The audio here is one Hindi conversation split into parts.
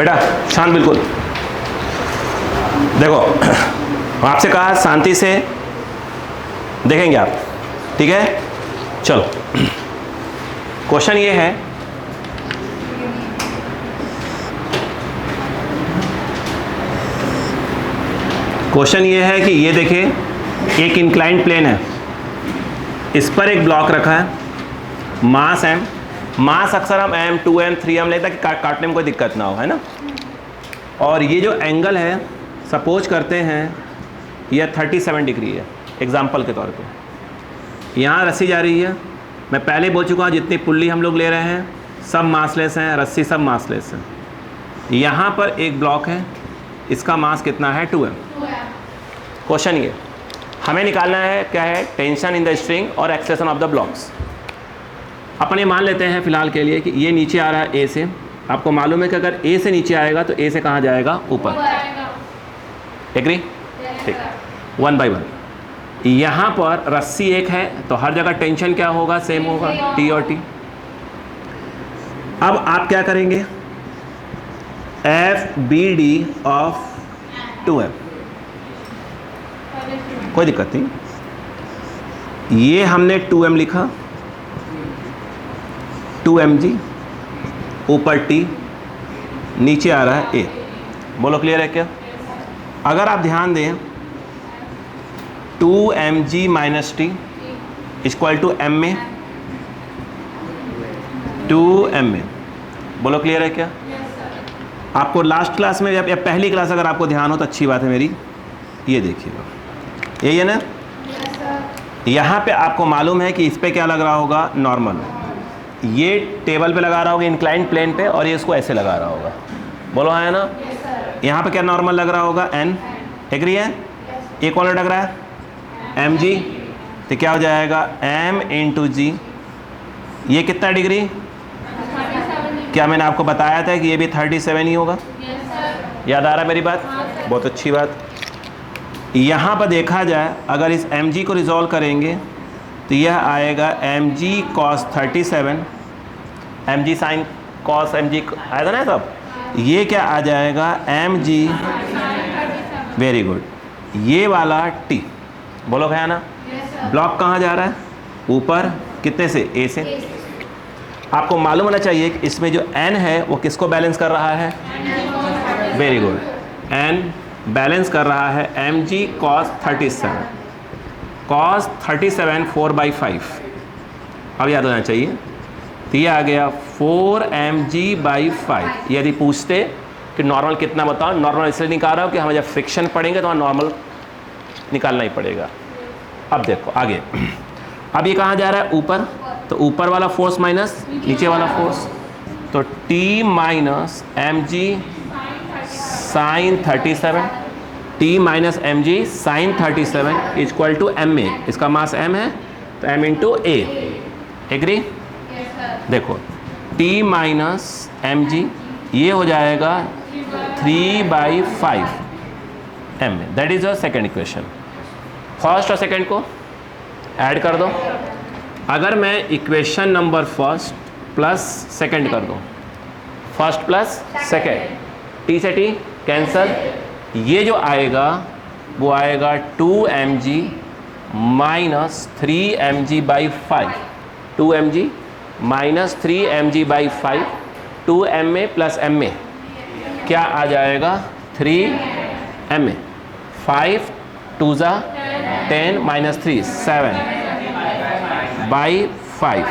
बेटा शांत बिल्कुल। देखो आपसे कहा शांति से देखेंगे आप, ठीक है। चलो क्वेश्चन ये है, क्वेश्चन ये है कि ये देखिए एक इंक्लाइंड प्लेन है, इस पर एक ब्लॉक रखा है, मास m, मास अक्सर हम m 2m 3m लेते हैं कि काटने में कोई दिक्कत ना हो, है ना। और ये जो एंगल है सपोज करते हैं यह 37 डिग्री है एग्जाम्पल के तौर पे। यहाँ रस्सी जा रही है, मैं पहले बोल चुका हूँ जितनी पुल्ली हम लोग ले रहे हैं सब मासलेस हैं, रस्सी सब मासलेस है। यहाँ पर एक ब्लॉक है, इसका मास कितना है 2m। क्वेश्चन ये हमें निकालना है क्या है, टेंशन इन द स्ट्रिंग और एक्सेशन ऑफ द ब्लॉक्स। अपने मान लेते हैं फिलहाल के लिए कि ये नीचे आ रहा है ए से। आपको मालूम है कि अगर ए से नीचे आएगा तो ए से कहाँ जाएगा, ऊपर। एग्री, ठीक। 1 by 1 यहाँ पर रस्सी एक है तो हर जगह टेंशन क्या होगा, सेम होगा, टी और टी। अब आप क्या करेंगे, F B D of 2m, कोई दिक्कत नहीं। ये हमने 2m लिखा, 2mg, ऊपर t, नीचे आ रहा है a। बोलो क्लियर है क्या। अगर आप ध्यान दें 2mg minus T equal to m में 2m में, बोलो क्लियर है क्या। आपको लास्ट क्लास में या पहली क्लास अगर आपको ध्यान हो तो अच्छी बात है मेरी, ये देखिएगा यही है ना। यहाँ पे आपको मालूम है कि इस पे क्या लग रहा होगा, नॉर्मल। ये टेबल पे लगा रहा होगा इंक्लाइंड प्लेन पे और ये इसको ऐसे लगा रहा होगा, बोलो है ना। यहाँ पे क्या नॉर्मल लग रहा होगा, n। एग्री है। एक कौन लग रहा है, mg, तो क्या हो जाएगा m इंटू जी। ये कितना डिग्री, क्या मैंने आपको बताया था कि ये भी 37 ही होगा। याद आ रहा है मेरी बात, बहुत अच्छी बात। यहाँ पर देखा जाए अगर इस mg को रिजॉल्व करेंगे तो यह आएगा mg cos 37, mg sin cos mg आया था ना सब। ये क्या आ जाएगा mg, वेरी गुड, ये वाला t। बोलो भैया ना। ब्लॉक कहाँ जा रहा है, ऊपर, कितने से, a से। आपको मालूम होना चाहिए कि इसमें जो n है वो किसको बैलेंस कर रहा है, वेरी गुड, n बैलेंस कर रहा है mg cos 37, cos 37 4/5। अब याद होना चाहिए, तो ये आ गया 4mg/5। यदि पूछते कि नॉर्मल कितना बताओ, नॉर्मल इसलिए निकाल रहा हूँ कि हम जब फ्रिक्शन पढ़ेंगे तो नॉर्मल निकालना ही पड़ेगा। अब देखो आगे, अब ये कहाँ जा रहा है, ऊपर, तो ऊपर वाला फोर्स माइनस नीचे वाला फोर्स, तो t minus mg sine 37, t minus mg sine 37 equal to m में, इसका मास m है तो m इंटू a। एग्री। देखो t माइनस mg ये हो जाएगा 3/5 m में, that is your second equation. First और सेकेंड को ऐड कर दो। अगर मैं equation number first plus second कर दूँ, फर्स्ट प्लस सेकेंड, t से t कैंसल, ये जो आएगा वो आएगा 2mg minus 3mg/5, 2mg minus 3mg/5, 2m में प्लस m में क्या आ जाएगा, 3m में, 5 2 ज़ा 10 minus 3 7/5,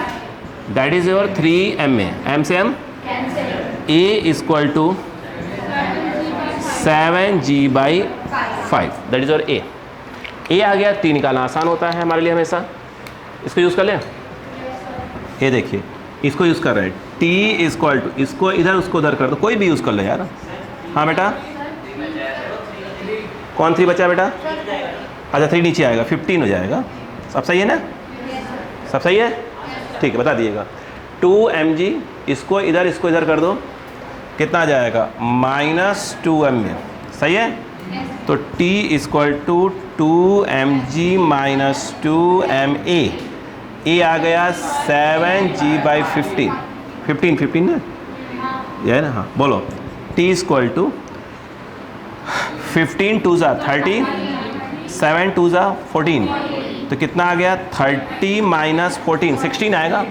that is your 3m में, m से m, a equal to 7g/5, that is your a। a आ गया, t निकालना आसान होता है हमारे लिए हमेशा। इसको यूज़ कर लें, ये देखिए इसको यूज़ कर रहे हैं, t इक्वल टू, इसको इधर उसको उधर कर दो, कोई भी यूज़ कर लो यार। हाँ बेटा, कौन 3 बचा बेटा, अच्छा 3 नीचे आएगा, 15 हो जाएगा। सब सही है ना, सब सही है, ठीक है, बता दिएगा। 2mg, इसको इधर कर दो, कितना आ जाएगा, माइनस 2m में, सही है। तो t equal to 2mg minus 2ma, a आ गया 7g/15, 15 ना, ये है ना। हाँ बोलो, t इक्वल टू 15 2 ज़ा 30, 7 2 ज़ा 14, तो कितना आ गया 30 माइनस 14, 16 आएगा,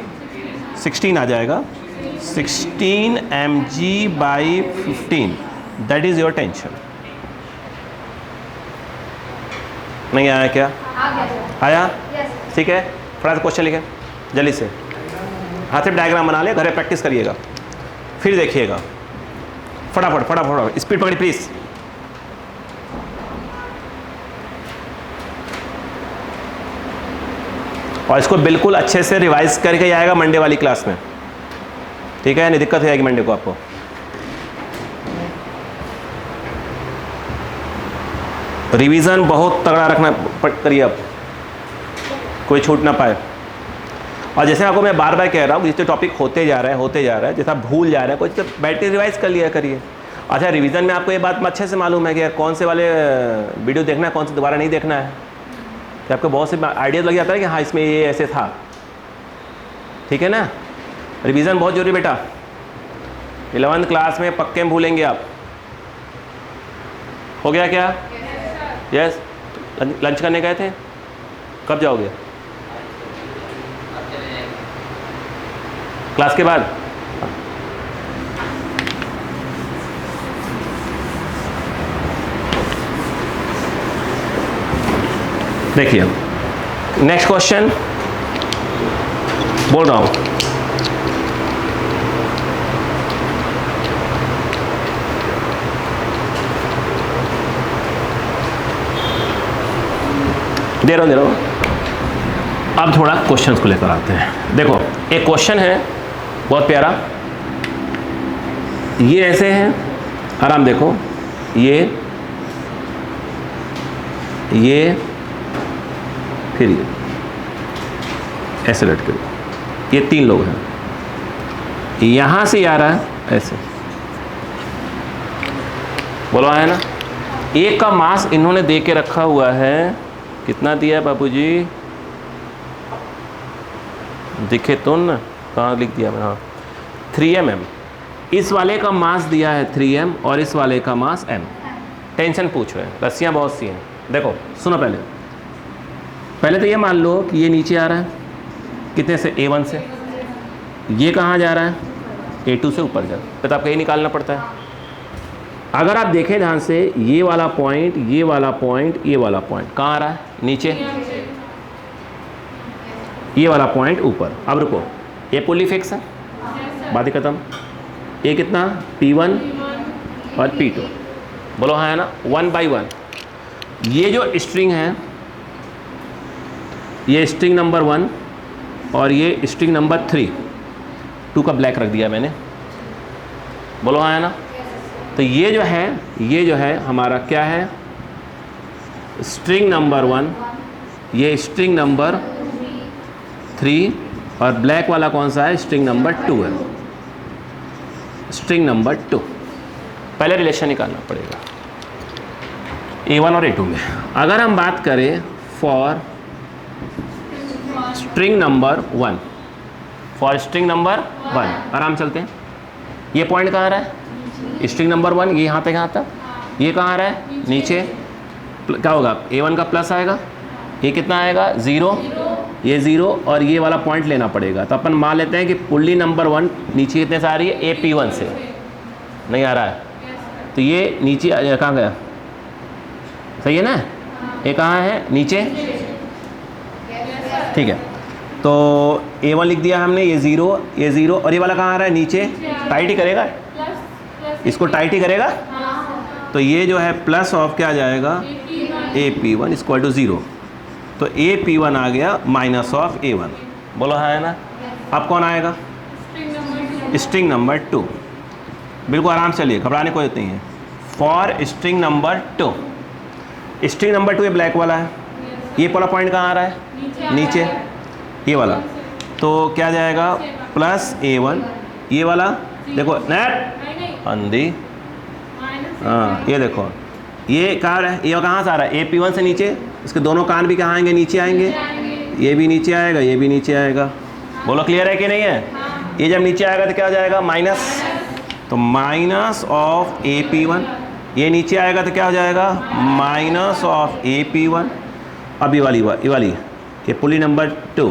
16 आ जाएगा, 16 mg/15, that is your tension. नहीं आया क्या? आया? ठीक है, थोड़ा सा क्वेश्चन लिखे जल्दी से, हाथ से डायग्राम बना ले, घर में प्रैक्टिस करिएगा, फिर देखिएगा, फटाफट फटाफट स्पीड पकड़ी प्लीज। और इसको बिल्कुल अच्छे से रिवाइज करके आएगा मंडे वाली क्लास में, ठीक है? नहीं दिक्कत हो जाएगी मंडे को आपको। रिवीजन बहुत तगड़ा रखना करिए आप, कोई छूट ना पाए। और जैसे आपको मैं बार बार कह रहा हूँ, जिससे टॉपिक होते जा रहा है, जैसा भूल जा रहा है, कोई तो बैठ के रिवाइज कर लिया करिए। अच्छा, रिवीजन में आपको ये बात अच्छे से मालूम है कि यार कौन से वाले वीडियो देखना है, कौन से दोबारा नहीं देखना है, कि आपको बहुत से आइडियाज़ लग जाता है कि हाँ इसमें ये ऐसे था, ठीक है ना? रिवीजन बहुत जरूरी बेटा, 11th क्लास में पक्के में भूलेंगे आप। हो गया क्या? यस। लंच करने गए थे, कब जाओगे? क्लास के बाद? देखिए नेक्स्ट क्वेश्चन बोल रहा हूं, दे रहा हूं। अब थोड़ा क्वेश्चंस को लेकर आते हैं। देखो एक क्वेश्चन है बहुत प्यारा, ये ऐसे है, आराम देखो, ये फिर ये ऐसे लटके, ये 3 लोग हैं, यहां से आ रहा है ऐसे, बोलो है ना? एक का मास इन्होंने दे के रखा हुआ है, कितना दिया है बाबूजी? दिखे तो ना, कहाँ लिख दिया मैं? हाँ 3 mm। इस वाले का मास दिया है 3 m और इस वाले का मास m। टेंशन पूछ रहे हैं, रस्सियाँ बहुत सी हैं। देखो सुनो, पहले तो ये मान लो कि ये नीचे आ रहा है, कितने से? A1 से। ये कहाँ जा रहा है? A2 से ऊपर जा रहा है, तो आपको ये निकालना पड़ता है। अगर आप देखें ध्यान से, ये वाला पॉइंट, ये वाला पॉइंट, ये वाला पॉइंट कहाँ आ रहा है? नीचे। ये वाला पॉइंट ऊपर। अब रुको, ये पुली फिक्स है, बात ही खत्म। ये कितना? P1 और P2, बोलो हाँ है ना? 1 by 1। ये जो स्ट्रिंग है, ये स्ट्रिंग नंबर 1 और ये स्ट्रिंग नंबर 3, 2 का ब्लैक रख दिया मैंने, बोलो हाँ है ना? तो ये जो है हमारा क्या है? स्ट्रिंग नंबर 1, ये स्ट्रिंग नंबर 3 और ब्लैक वाला कौन सा है? स्ट्रिंग नंबर 2 है, स्ट्रिंग नंबर 2। पहले रिलेशन निकालना पड़ेगा A1 और A2 में। अगर हम बात करें for string number 1, for string number 1, आराम चलते हैं। ये पॉइंट कहाँ आ रहा है? स्ट्रिंग नंबर 1, ये यहाँ तक, यहाँ तक। ये कहाँ आ रहा है? नीचे। क्या होगा? A1 का प्लस आएगा, ये कितना आएगा? 0, ये 0 और ये वाला पॉइंट लेना पड़ेगा। तो अपन मान लेते हैं कि पुल्ली नंबर 1 नीचे कितने से आ रही है? AP1 से। नहीं आ रहा है, तो ये नीचे कहाँ गया? सही है ना? ये कहाँ है? नीचे, ठीक है। तो A1 लिख दिया हमने, ये 0 और ये वाला कहाँ आ रहा है? नीचे। टाइट ही करेगा, इसको टाइट ही करेगा। तो ये जो है प्लस ऑफ क्या आ जाएगा? AP1 equal to 0। तो AP1 आ गया माइनस ऑफ A1, बोलो हाँ है ना? अब कौन आएगा? String number 2। बिल्कुल आराम से चलिए, घबराने कोई नहीं है। For string number 2, string number 2 ये ब्लैक वाला है, ये वाला पॉइंट कहाँ आ रहा है? नीचे, ये वाला। तो क्या जाएगा? प्लस A1, ये वाला देखो नेट अंधी, हाँ ये देखो, ये कहाँ आ रहा है? ये कहाँ से आ रहा है? AP1 से नीचे। इसके दोनों कान भी कहाँ आएंगे? नीचे आएंगे। ये भी नीचे आएगा, ये भी नीचे आएगा। बोलो क्लियर है कि नहीं है? ये जब नीचे आएगा तो क्या हो जाएगा? माइनस। तो माइनस ऑफ AP1, ये नीचे आएगा तो क्या हो जाएगा माइनस ऑफ AP1। अब ये वाली ये पुली नंबर 2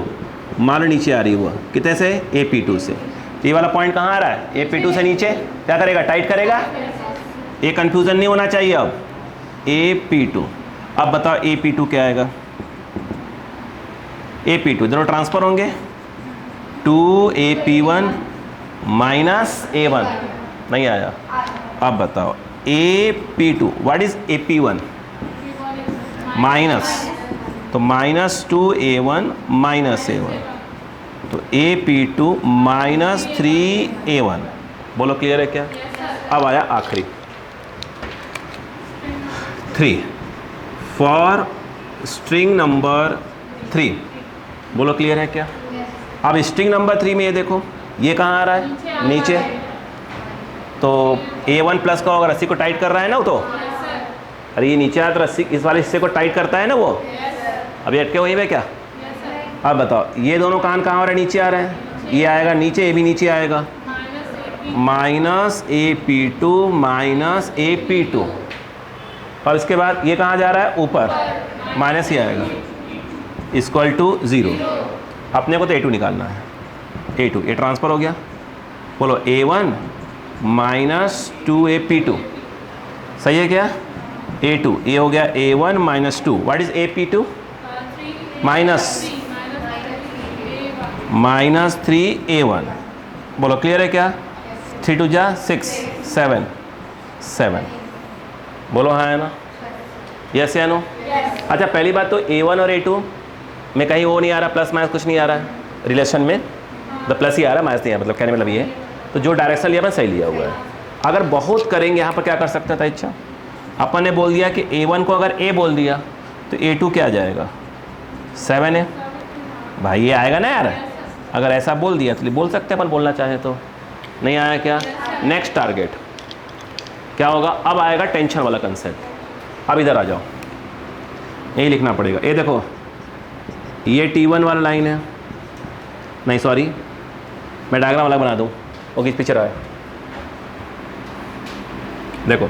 मान लो नीचे आ रही है, वो कितने से AP2 से। तो ये वाला पॉइंट कहाँ आ रहा है AP2 से नीचे, क्या करेगा टाइट करेगा, ये कन्फ्यूज़न नहीं होना चाहिए। अब AP2, अब बताओ AP2 क्या आएगा, AP2 दोनों ट्रांसफर होंगे 2AP1 माइनस A1, नहीं आया। अब बताओ AP2, what is AP1 minus, तो माइनस 2A1 माइनस A1, तो AP2 माइनस 3A1। बोलो क्लियर है क्या? अब आया आखिरी 3 फॉर स्ट्रिंग नंबर 3। बोलो क्लियर है क्या? अब स्ट्रिंग नंबर 3 में ये देखो, ये कहाँ आ रहा है नीचे, तो A1 प्लस का होगा, रस्सी को टाइट कर रहा है ना वो, तो अरे ये नीचे आया तो रस्सी इस वाले हिस्से को टाइट करता है ना वो, अभी अटके वहीं पे क्या। अब बताओ ये दोनों कान कहाँ आ रहे हैं, नीचे आ रहे हैं, ये आएगा नीचे, ये भी नीचे आएगा, माइनस AP2 माइनस AP2, और इसके बाद ये कहाँ जा रहा है ऊपर, माइनस ही आएगा, इक्वल टू 0। अपने को तो A2 निकालना है, A2 ये ट्रांसफ़र हो गया। बोलो A1 माइनस 2AP2, सही है क्या? A2 ये हो गया A1 minus 2, what is AP2 minus 3A1। बोलो क्लियर है क्या? 3 2 जा 6 7 7। बोलो हाँ है ना, यस या नो? अच्छा पहली बात तो A1 और A2 में कहीं वो नहीं आ रहा, प्लस माइनस कुछ नहीं आ रहा है रिलेशन में, तो प्लस ही आ रहा है, माइनस नहीं आ रहा, मतलब कहने मतलब ये है। तो जो डायरेक्शन लिया अपन सही लिया हुआ है। अगर बहुत करेंगे यहाँ पर क्या कर सकता था, इच्छा अपन ने बोल दिया कि A1 को अगर A बोल दिया तो A2 क्या आ जाएगा 7 है भाई, ये आएगा ना यार। अगर ऐसा बोल दिया तो बोल सकते हैं अपन, बोलना चाहे तो। नहीं आया क्या? नेक्स्ट टारगेट क्या होगा, अब आएगा टेंशन वाला कंसेप्ट। अब इधर आ जाओ, यही लिखना पड़ेगा। ये देखो ये T1 वाला लाइन है, नहीं सॉरी मैं डायग्राम वाला बना दूँ, वो किस पीछे रहा है, देखो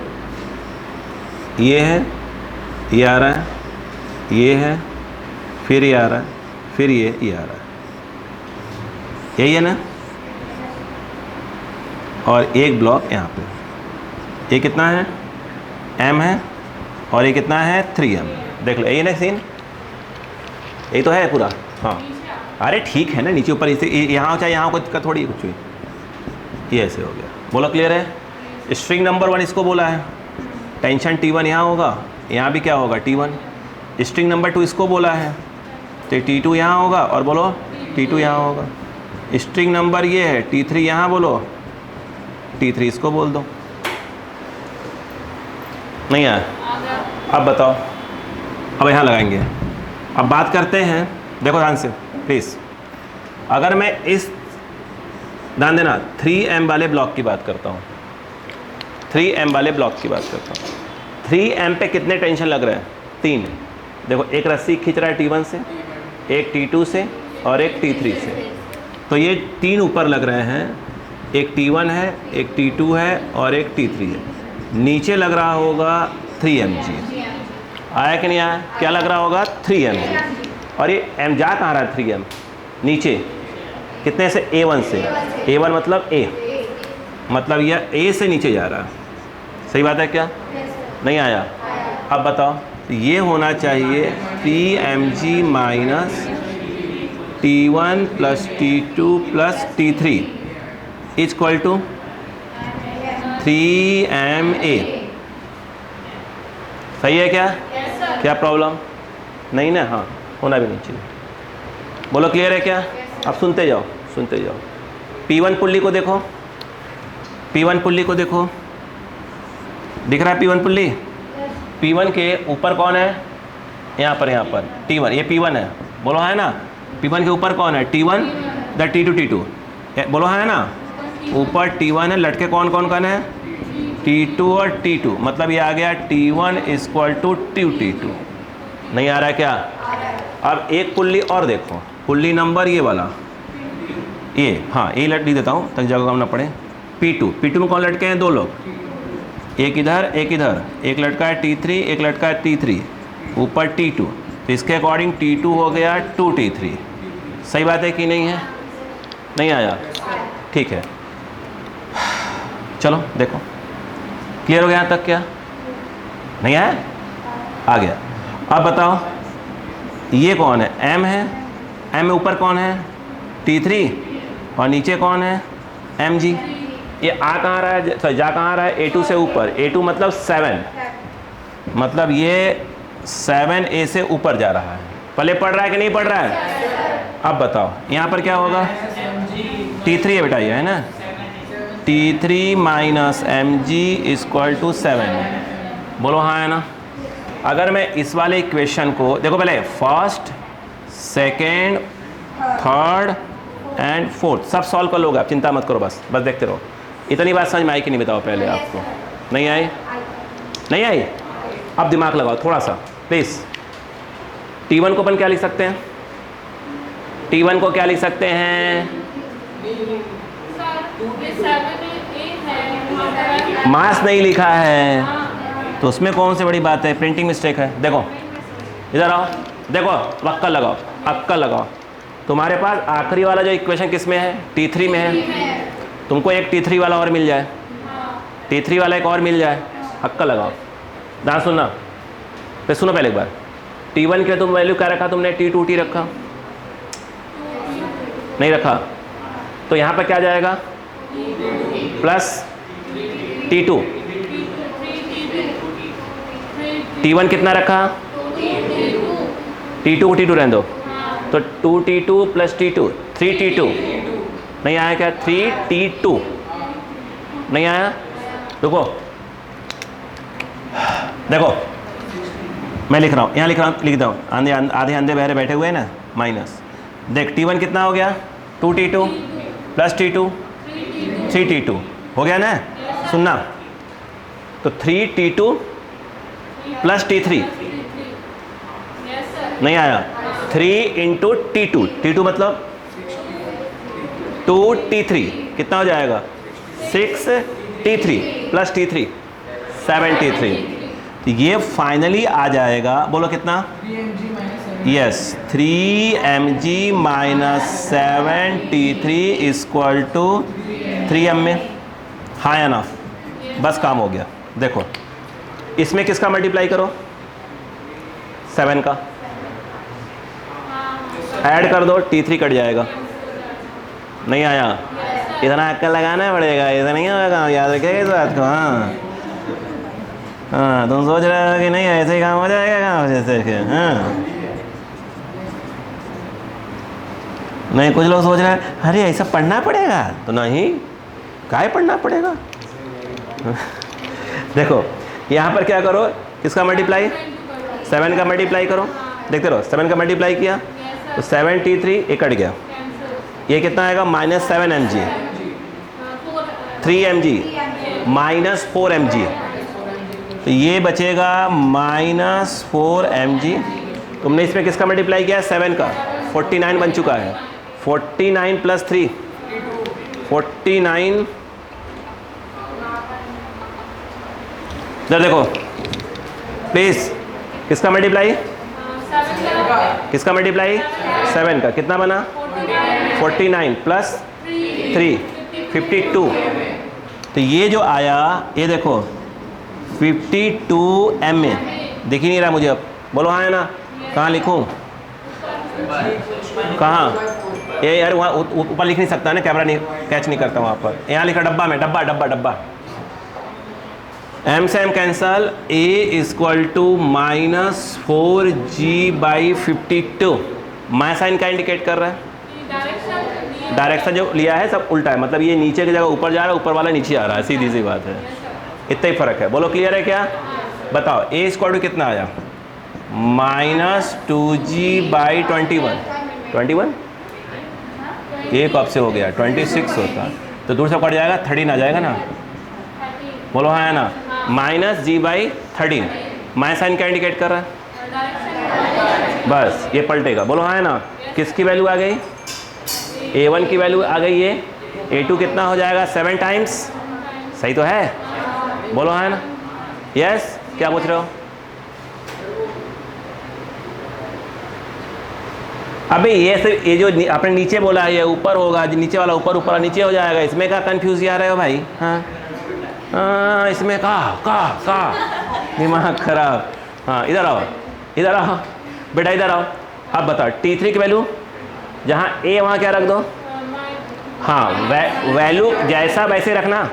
ये है, ये आ रहा है, ये है, फिर ये आ रहा है, फिर ये आ रहा है, यही है ना। और एक ब्लॉक यहाँ पे, ये कितना है M है, और ये कितना है 3M। देख लो यही ना सीन, यही तो है पूरा। हाँ अरे ठीक है ना, नीचे ऊपर इसे यहाँ चाहे यहाँ को थोड़ी कुछ हुई, ये ऐसे हो गया। बोलो क्लियर है? स्ट्रिंग नंबर 1 इसको बोला है, टेंशन T1 यहाँ होगा, यहाँ भी क्या होगा T1। स्ट्रिंग नंबर 2 इसको बोला है, तो T2 यहाँ होगा, और बोलो T2 यहाँ होगा। स्ट्रिंग नंबर ये है T3 यहाँ, बोलो T3 इसको बोल दो। नहीं आया? अब बताओ, अब यहाँ लगाएंगे। अब बात करते हैं, देखो ध्यान से प्लीज़। अगर मैं इस ध्यान देना 3M वाले ब्लॉक की बात करता हूँ, 3M वाले ब्लॉक की बात करता हूँ, 3M पे कितने टेंशन लग रहे हैं? 3। देखो एक रस्सी खींच रहा है T1 से, एक T2 से, और एक T3 से, तो ये 3 ऊपर लग रहे हैं। एक T1 है, एक T2 है, और एक T3 है। नीचे लग रहा होगा 3mg, आया कि नहीं आया? क्या लग रहा होगा 3mg, और ये M जा कहाँ रहा है 3m नीचे, कितने से? A1 से। A1 मतलब A, मतलब यह A से नीचे जा रहा है, सही बात है क्या? नहीं आया? अब बताओ, ये होना चाहिए 3mg minus T1 plus T2 plus T3 equal to 3ma। सही है क्या? क्या प्रॉब्लम नहीं ना? हाँ होना भी नहीं चाहिए। बोलो क्लियर है क्या? अब सुनते जाओ सुनते जाओ। P1 पुल्ली को देखो, P1 पुल्ली को देखो, दिख रहा है P1 पुल्ली? P1 के ऊपर कौन है? यहाँ पर T1, ये P1 है, बोलो है ना। P1 के ऊपर कौन है? T1 द T2 बोलो है ना। ऊपर T1 है, लटके कौन कौन कौन है? T2 और T2, मतलब ये आ गया T1 इक्वल टू T2। नहीं आ रहा है क्या? अब एक पुल्ली और देखो, पुल्ली नंबर ये वाला, ये हाँ ये लट दी देता हूँ ताकि जगह कम ना पड़े। P2 में कौन लटके हैं? 2 लोग, एक इधर एक इधर, एक लटका है T3, एक लटका है T3, ऊपर T2, तो इसके अकॉर्डिंग T2 हो गया 2T3। सही बात है कि नहीं है? नहीं आया? ठीक है, चलो देखो क्लियर हो गया यहाँ तक? क्या नहीं आया? आ गया। अब बताओ ये कौन है? M है, M में ऊपर कौन है? T3, और नीचे कौन है? Mg। ये आ कहाँ रहा है, सॉरी जा कहाँ रहा है? A2 से ऊपर। A2 मतलब 7, मतलब ये 7A से ऊपर जा रहा है। पहले पढ़ रहा है कि नहीं पढ़ रहा है? अब बताओ यहाँ पर क्या होगा? T3 है बेटा, ये है ना, T3 minus Mg equal to 7। बोलो हाँ है ना? अगर मैं इस वाले इक्वेशन को देखो, पहले first, second, third and fourth सब सॉल्व कर लोगे आप, चिंता मत करो, बस देखते रहो। इतनी बात समझ में आई कि नहीं बताओ पहले आपको? नहीं आई? नहीं आई? अब दिमाग लगाओ थोड़ा सा प्लीज़। T1 को अपन क्या लिख सकते हैं? T1 को क्या लिख सकते हैं? मास नहीं लिखा है तो उसमें कौन सी बड़ी बात है? प्रिंटिंग मिस्टेक है। देखो इधर आओ, देखो अक्कल लगाओ, अक्कल लगाओ। तुम्हारे पास आखिरी वाला जो इक्वेशन किस में है? T3 में है। तुमको एक T3 वाला और मिल जाए, T3 वाला एक और मिल जाए, अक्कल लगाओ। ध्यान सुनना, तो सुनो पहले एक बार। T1 के तुम वैल्यू क्या रखा तुमने? T2T रखा? नहीं रखा, तो यहाँ पर क्या जाएगा? Plus T2। T1 कितना रखा? T2 को T2 रहने दो, तो 2T2 प्लस T2 3T2। नहीं आया क्या? 3T2 नहीं आया? रुको देखो मैं लिख रहा हूँ, यहाँ लिख रहा हूँ, लिखता हूँ। आधे अंधे बहरे बैठे हुए हैं ना, माइनस। देख T1 कितना हो गया? 2T2 प्लस T2 3T2 हो गया ना? सुनना, तो 3T2 प्लस T3 नहीं आया? 3 इंटू T2, T2 मतलब 2T3 कितना हो जाएगा? 6T3 plus T3 7T3। तो ये फाइनली आ जाएगा, बोलो कितना? Yes, 3mg minus 7T3 equal to 3m में। हाँ या ना? बस काम हो गया। देखो इसमें किसका मल्टीप्लाई करो? 7 का ऐड कर दो, T3 कट जाएगा। नहीं आया? इतना अक्कल लगाना पड़ेगा, ऐसा नहीं होगा, याद रखिएगा इस बात को। हाँ हाँ, तुम सोच रहे हो कि नहीं ऐसे ही काम हो जाएगा काम जैसे कि? हाँ नहीं, कुछ लोग सोच रहे हैं अरे ऐसा पढ़ना पड़ेगा, तो नहीं, काहे पढ़ना पड़ेगा? देखो यहाँ पर क्या करो, किसका मल्टीप्लाई? 7 का मल्टीप्लाई करो, देखते रहो। 7 का मल्टीप्लाई किया तो 7T3 ये कट गया, ये कितना आएगा? Minus 7mg, 3mg minus 4mg, तो ये बचेगा माइनस 4mg। तुमने इसमें किसका मल्टीप्लाई किया? 7 का, 49 बन चुका है। 49 प्लस 3 49। इधर देखो प्लीज, किसका मल्टीप्लाई? किसका मल्टीप्लाई? 7 का, कितना बना? 49 प्लस 3 52। तो ये जो आया, ये देखो 52m में दिख ही नहीं रहा मुझे। अब बोलो हाँ है ना? कहाँ लिखूँ? कहाँ? ये यार वहाँ ऊपर लिख नहीं सकता ना, कैमरा नहीं कैच नहीं करता वहाँ पर। यहाँ लिखा डब्बा में, डब्बा डब्बा डब्बा। m से m cancel, a equal to minus 4g/52। My sign क्या इंडिकेट कर रहा है? डायरेक्शन जो लिया है सब उल्टा है, मतलब ये नीचे की जगह ऊपर जा रहा है, ऊपर वाला नीचे आ रहा है, सीधी सी बात है। इतना ही फर्क है। बोलो क्लियर है क्या? बताओ a इक्वल टू कितना आया? Minus 2g/21। 21 ये कब से हो गया? 26 होता, तो दूर से कट जाएगा, 13 आ जाएगा ना। बोलो हाँ है ना? Minus g/13। माय साइन क्या इंडिकेट कर रहा है? बस ये पलटेगा। बोलो हाँ है ना? किसकी वैल्यू आ गई? a1 की वैल्यू आ गई, ये A2 कितना हो जाएगा 7 टाइम्स, सही तो है, बोलो है ना, यस, क्या पूछ रहे हो? अबे ये जो आपने नीचे बोला है ये ऊपर होगा, नीचे वाला ऊपर, ऊपर नीचे हो जाएगा, इसमें क्या कंफ्यूज आ रहे हो भाई? हाँ इसमें का दिमाग खराब। हाँ इधर आओ, इधर आओ बेटा, इधर आओ। अब बताओ T3 की वैल्यू, जहाँ A वहाँ क्या रख दो, हाँ वैल्यू जैसा वैसे रखना।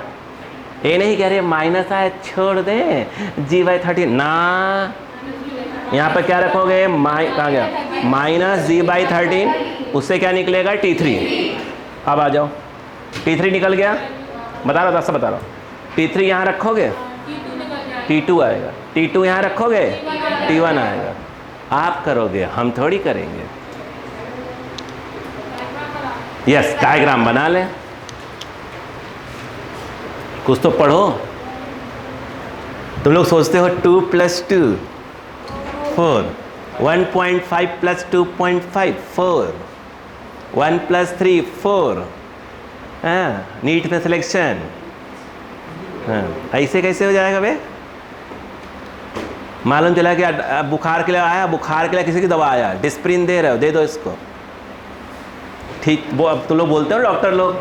ए नहीं कह रहे माइनस आए छोड़ दे G/13 ना, यहाँ पर क्या रखोगे, कहाँ गया, -G/13, उससे क्या निकलेगा T3। अब आ जाओ, T3 निकल गया, बता रहा था, सब बता रहा हूँ। T3 यहाँ रखोगे T2 आएगा, T2 यहाँ रखोगे T1 आएगा। आप करोगे, हम थोड़ी करेंगे। यस, डायग्राम बना ले, कुछ तो पढ़ो। तुम लोग सोचते हो 2 + 2 4, 1.5 + 2.5 4, 1 + 3 4, नीट में सिलेक्शन। ऐसे कैसे हो जाएगा बे? मालूम चला कि बुखार के लिए आया, बुखार के लिए किसी की दवा आया, डिस्प्रिन दे रहे हो, दे दो इसको, ठीक। वो अब तुम लोग बोलते हो डॉक्टर लोग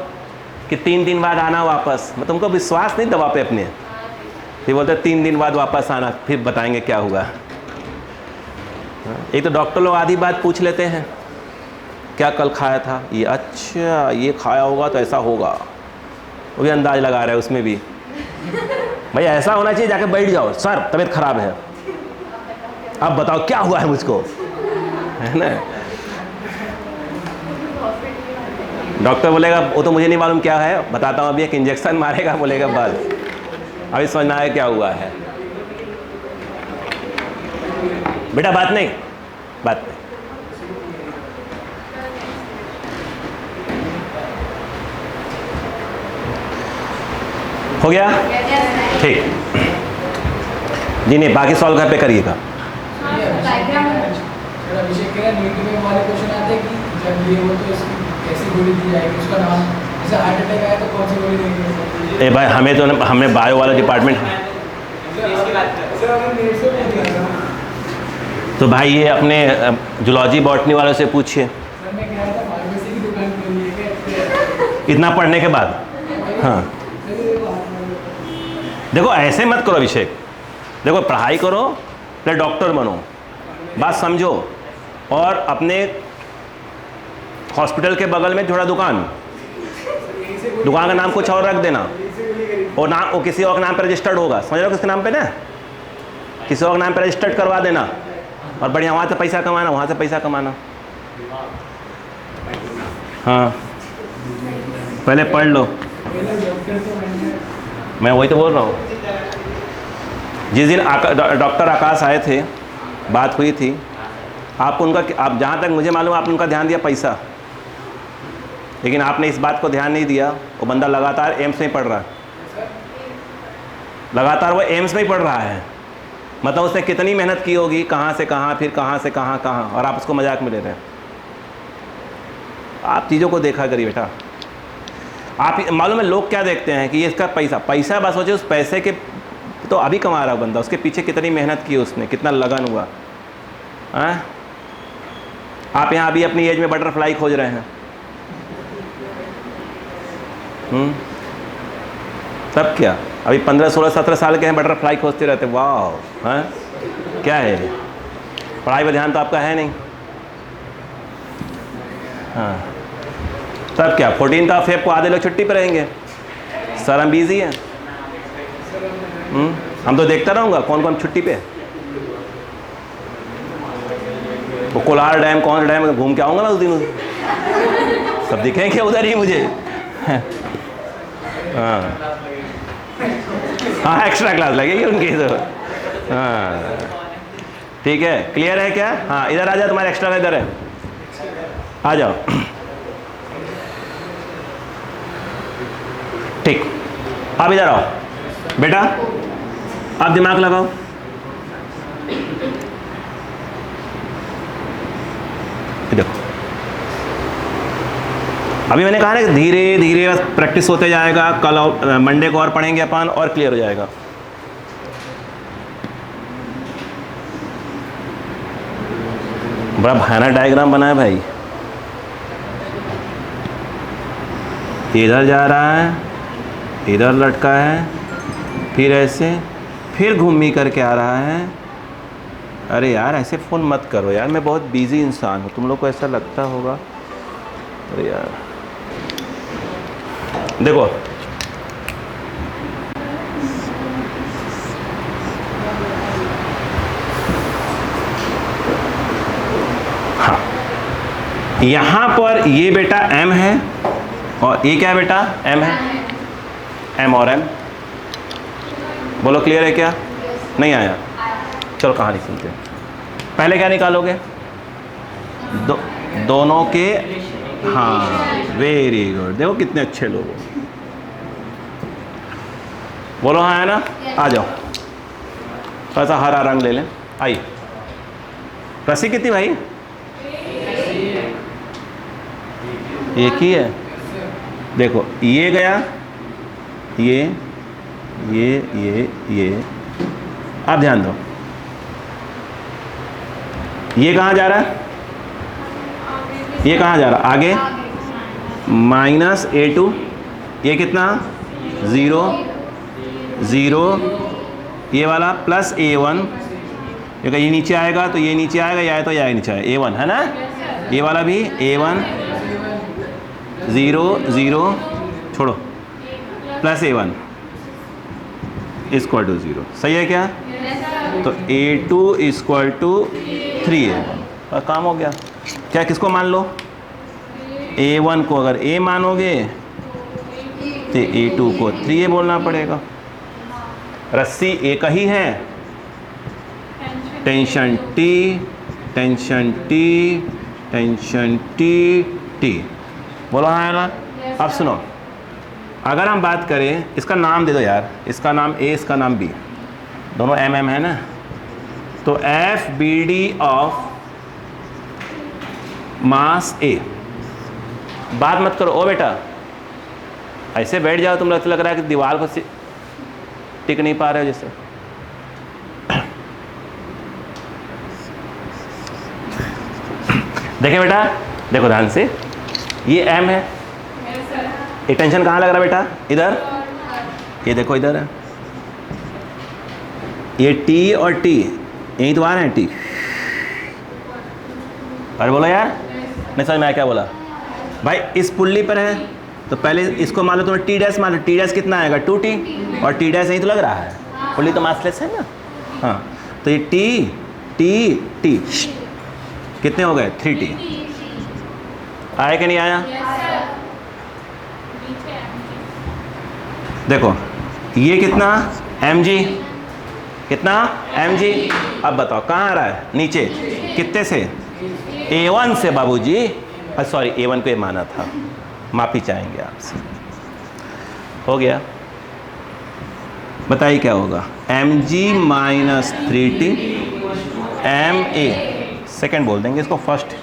कि 3 दिन बाद आना वापस, मैं तुमको विश्वास नहीं दवा पे अपने, फिर बोलते 3 दिन बाद वापस आना, फिर बताएंगे क्या हुआ। एक तो डॉक्टर लोग आधी बात पूछ लेते हैं, क्या कल खाया था, ये अच्छा ये खाया होगा तो ऐसा होगा, वो भी अंदाज लगा रहा है उसमें भी। भाई ऐसा होना चाहिए जाके बैठ जाओ, सर तबीयत खराब है, अब बताओ क्या हुआ है मुझको, है ना। डॉक्टर बोलेगा वो तो मुझे नहीं मालूम क्या है, बताता हूँ अभी, एक इंजेक्शन मारेगा, बोलेगा बस अभी समझना है क्या हुआ है। बेटा बात नहीं, बात नहीं। हो गया, ठीक जी। नहीं बाकी सॉल्व घर पे करिएगा। ए भाई हमें तो हमें बायो वाला डिपार्टमेंट, तो भाई ये अपने जूलॉजी बॉटनी वालों से पूछिए, इतना पढ़ने के बाद। हाँ देखो ऐसे मत करो अभिषेक, देखो पढ़ाई करो प्लस डॉक्टर बनो, बात समझो, और अपने हॉस्पिटल के बगल में थोड़ा दुकान का नाम कुछ और रख देना, और नाम वो किसी और के नाम पर रजिस्टर्ड होगा, समझ रहे हो किसके नाम पे ना, किसी और के नाम पर रजिस्टर्ड करवा देना, और बढ़िया वहाँ से पैसा कमाना, वहाँ से पैसा कमाना। हाँ पहले पढ़ लो, मैं वही तो बोल रहा हूँ। जिस दिन डॉक्टर आकाश आए थे, बात हुई थी, आपको उनका, आप जहाँ तक मुझे मालूम आपने उनका ध्यान दिया पैसा, लेकिन आपने इस बात को ध्यान नहीं दिया, वो बंदा लगातार एम्स में पढ़ रहा है, लगातार वो एम्स में ही पढ़ रहा है, मतलब उसने कितनी मेहनत की होगी, कहाँ से कहाँ, फिर कहाँ से कहाँ कहाँ, और आप उसको मजाक में ले रहे हैं। आप चीज़ों को देखा करिए बेटा। आप मालूम है लोग क्या देखते हैं कि ये इसका पैसा बस सोचे, उस पैसे के तो अभी कमा रहा बंदा, उसके पीछे कितनी मेहनत की उसने, कितना लगन हुआ है। आप यहाँ अभी अपनी एज में बटरफ्लाई खोज रहे हैं, तब क्या अभी 15, 16, 17 साल के हैं, बटरफ्लाई खोजते रहते, वाह हैं क्या है, पढ़ाई पर ध्यान तो आपका है नहीं। हाँ तब क्या 14 फेब को आधे लोग छुट्टी पर रहेंगे, सर हम बिजी हैं, हम तो देखता रहूँगा कौन कौन छुट्टी पे। वो कोलार डैम, कौन डैम घूम के आऊँगा ना उस दिन, सब दिखेंगे उधर ही मुझे। हाँ हाँ एक्स्ट्रा क्लास लगेगी उनकी तो। हाँ ठीक है, क्लियर है क्या? हाँ इधर आ जाओ, तुम्हारा एक्स्ट्रा इधर है, आ जाओ। ठीक, आप इधर आओ बेटा, आप दिमाग लगाओ। देखो अभी मैंने कहा ना कि धीरे धीरे बस प्रैक्टिस होते जाएगा, कल मंडे को और पढ़ेंगे अपन और क्लियर हो जाएगा। बड़ा भयानक डायग्राम बना है भाई, इधर जा रहा है, इधर लटका है, फिर ऐसे, फिर घूमी करके आ रहा है। अरे यार ऐसे फ़ोन मत करो यार, मैं बहुत बिजी इंसान हूँ, तुम लोग को ऐसा लगता होगा। अरे यार देखो, हाँ यहाँ पर ये बेटा m है और ये क्या है बेटा, m है, m और m। बोलो क्लियर है क्या? नहीं आया? चलो कहानी सुनते हैं। पहले क्या निकालोगे? दोनों के, हाँ वेरी गुड, देखो कितने अच्छे लोग हो। बोलो हाँ है ना? आ जाओ, थोड़ा सा हरा रंग ले लें। आइए, रस्सी कितनी भाई? एक ही है। देखो ये गया, ये आप ध्यान दो, ये कहाँ जा रहा है? ये कहाँ जा रहा है? आगे -a2, ये कितना? 0 0, ये वाला +a1, क्योंकि ये नीचे आएगा तो ये नीचे आएगा, या तो या नीचे आएगा, a1 है ना। ये वाला भी a1 0 0, छोड़ो, +a1 = 0। सही है क्या? तो a2 = 3a1 और काम हो गया। क्या किसको मान लो? a1 को अगर a मानोगे तो a2 को 3a बोलना पड़ेगा। रस्सी एक ही है, tension T, tension T, tension T T। बोलो हाँ है ना? अब सुनो, अगर हम बात करें, इसका नाम दे दो यार, इसका नाम A, इसका नाम B, दोनों mm है ना। तो FBD ऑफ मास A। बात मत करो ओ बेटा, ऐसे बैठ जाओ, तुम लग रहा है कि दीवार को टिक नहीं पा रहे हो जैसे। देखें बेटा, देखो ध्यान से, ये M है, ये टेंशन कहाँ लग रहा है बेटा? इधर। ये देखो इधर है, ये T और T यही तो आ रहे हैं, T। अरे बोलो यार, नहीं समझ में आया क्या बोला भाई? इस पुल्ली पर है तो पहले इसको मान लो, तुम्हें T' मान लो, T' कितना आएगा? 2T, और T' यही तो लग रहा है, पुल्ली तो मासलेस है ना। हाँ तो ये T T T कितने हो गए? 3T। आया कि नहीं आया? देखो ये कितना? mg, कितना? mg। अब बताओ कहाँ आ रहा है? नीचे। कितने से? a1 से बाबूजी, सॉरी a1 को ये माना था, माफी चाहेंगे आपसे। हो गया, बताइए क्या होगा? mg - 3t ma, सेकंड बोल देंगे इसको, फर्स्ट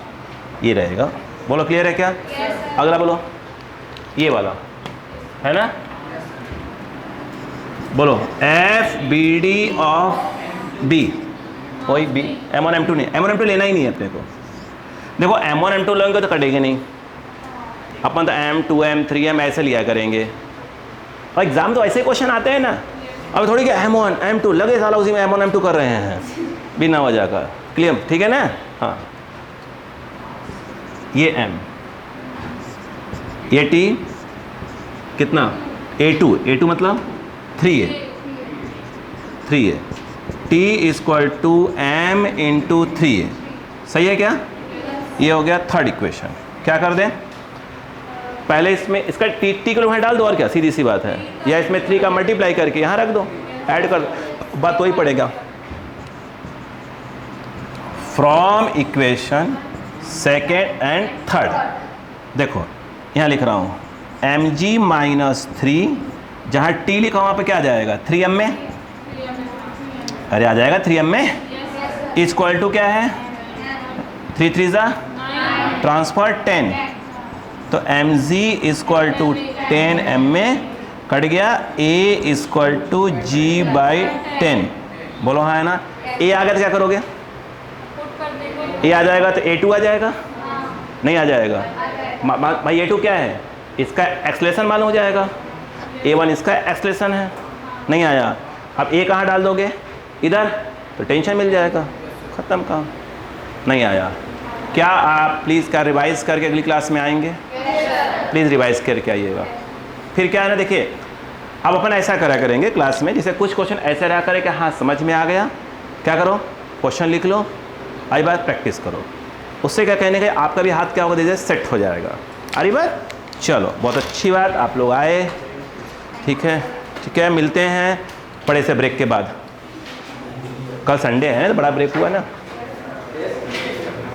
ये रहेगा। बोलो क्लियर है क्या? अगला बोलो, ये वाला है ना। बोलो FBD ऑफ B, वही B, M1 M2 नहीं, M1 M2 लेना ही नहीं है अपने को। देखो M1 M2 लेंगे तो कटेंगे नहीं, अपन तो M2 M3 M ऐसे लिया करेंगे, और एग्जाम तो ऐसे क्वेश्चन आते हैं ना। अब थोड़ी क्या M1 M2 लगे साला उसी में M1 M2 कर रहे हैं बिना वजह का। क्लियर? ठीक है ना? हाँ, ये M, ये T कितना? A2 मतलब 3A, T = M × 3A। सही है क्या? ये हो गया थर्ड इक्वेशन। क्या कर दें? पहले इसमें इसका T को वहाँ डाल दो, और क्या, सीधी सी बात है। या इसमें 3 का मल्टीप्लाई करके यहाँ रख दो, ऐड कर दो, बात वही पड़ेगा। From equation second and third, देखो यहाँ लिख रहा हूँ mg - 3, जहाँ T लिखा वहाँ पे क्या आ जाएगा? 3m में, अरे आ जाएगा 3m में, इक्वल टू क्या है? 3 3 ट्रांसफर 10, तो M G equal to 10 M में कट गया A equal to G by 10। बोलो हाँ है ना। ए आ गया तो क्या करोगे? ए आ जाएगा तो A2 आ जाएगा? नहीं आ जाएगा भाई। A2 क्या है? इसका एक्सलेशन मालूम हो जाएगा। A1 इसका एक्सलेशन है, नहीं आया। अब A कहाँ डाल दोगे? इधर, तो टेंशन मिल जाएगा, ख़त्म काम। नहीं आया। क्या आप प्लीज़ क्या रिवाइज़ करके अगली क्लास में आएंगे? प्लीज़ रिवाइज़ करके आइएगा। फिर क्या है ना, देखिए अब अपन ऐसा करा करेंगे क्लास में, जैसे कुछ क्वेश्चन ऐसे रहा करे कि हाँ समझ में आ गया, क्या करो क्वेश्चन लिख लो, आई बात प्रैक्टिस करो। उससे क्या कहने का आपका भी हाथ क्या होगा, दीजिए सेट हो जाएगा। अरे बात चलो, बहुत अच्छी बात, आप लोग आए। ठीक है, मिलते हैं बड़े से ब्रेक के बाद। कल संडे है तो बड़ा ब्रेक हुआ ना।